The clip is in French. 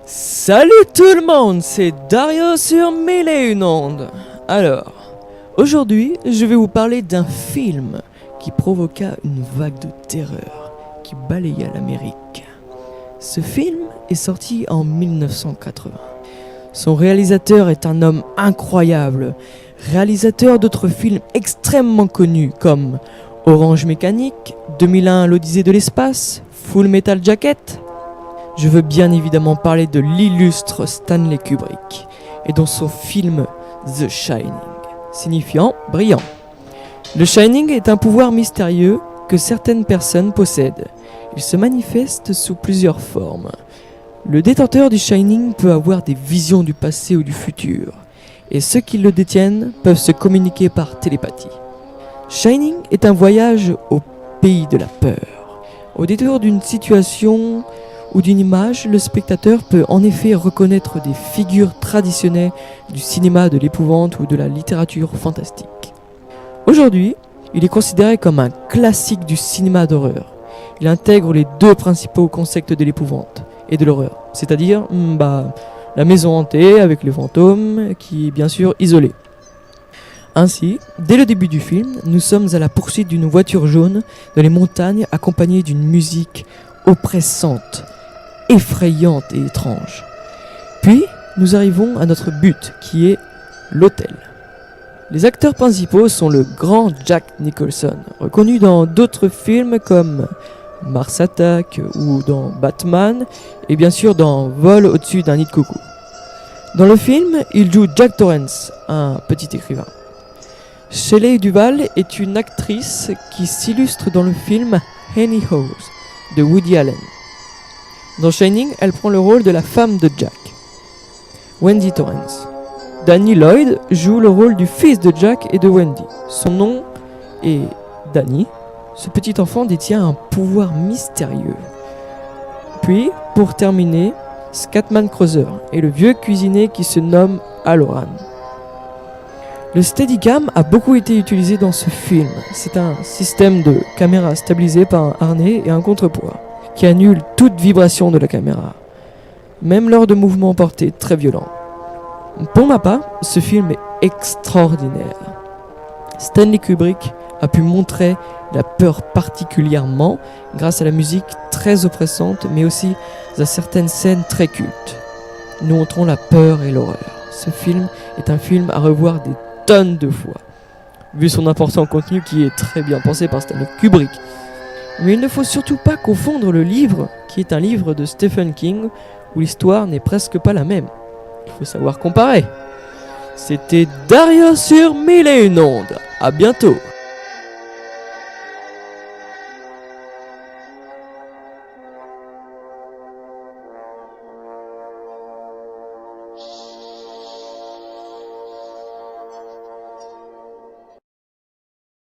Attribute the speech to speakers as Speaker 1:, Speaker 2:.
Speaker 1: Salut tout le monde, c'est Dario sur Mille et une ondes. Alors, aujourd'hui, je vais vous parler d'un film qui provoqua une vague de terreur qui balaya l'Amérique. Ce film est sorti en 1980. Son réalisateur est un homme incroyable, réalisateur d'autres films extrêmement connus comme Orange Mécanique, 2001 l'Odyssée de l'espace, Full Metal Jacket. Je veux bien évidemment parler de l'illustre Stanley Kubrick et dans son film The Shining, signifiant brillant. Le Shining est un pouvoir mystérieux que certaines personnes possèdent. Il se manifeste sous plusieurs formes. Le détenteur du Shining peut avoir des visions du passé ou du futur, et ceux qui le détiennent peuvent se communiquer par télépathie. Shining est un voyage au pays de la peur. Au détour d'une situation ou d'une image, le spectateur peut en effet reconnaître des figures traditionnelles du cinéma de l'épouvante ou de la littérature fantastique. Aujourd'hui, il est considéré comme un classique du cinéma d'horreur. Il intègre les deux principaux concepts de l'épouvante et de l'horreur, c'est-à-dire la maison hantée avec les fantômes qui est bien sûr isolée. Ainsi, dès le début du film, nous sommes à la poursuite d'une voiture jaune dans les montagnes accompagnée d'une musique oppressante, effrayante et étrange. Puis, nous arrivons à notre but qui est l'hôtel. Les acteurs principaux sont le grand Jack Nicholson, reconnu dans d'autres films comme Mars Attack ou dans Batman et bien sûr dans Vol au-dessus d'un nid de coucou. Dans le film, il joue Jack Torrance, un petit écrivain. Shelley Duvall est une actrice qui s'illustre dans le film Annie Hall de Woody Allen. Dans Shining, elle prend le rôle de la femme de Jack, Wendy Torrance. Danny Lloyd joue le rôle du fils de Jack et de Wendy. Son nom est Danny. Ce petit enfant détient un pouvoir mystérieux. Puis, pour terminer, Scatman Crothers est le vieux cuisinier qui se nomme Halloran. Le Steadicam a beaucoup été utilisé dans ce film. C'est un système de caméra stabilisé par un harnais et un contrepoids qui annule toute vibration de la caméra, même lors de mouvements portés très violents. Pour ma part, ce film est extraordinaire. Stanley Kubrick a pu montrer la peur particulièrement grâce à la musique très oppressante, mais aussi à certaines scènes très cultes. Nous montrons la peur et l'horreur. Ce film est un film à revoir des tonnes de fois, vu son important contenu qui est très bien pensé par Stanley Kubrick. Mais il ne faut surtout pas confondre le livre, qui est un livre de Stephen King, où l'histoire n'est presque pas la même. Il faut savoir comparer. C'était Dario sur Mille et une ondes. À bientôt.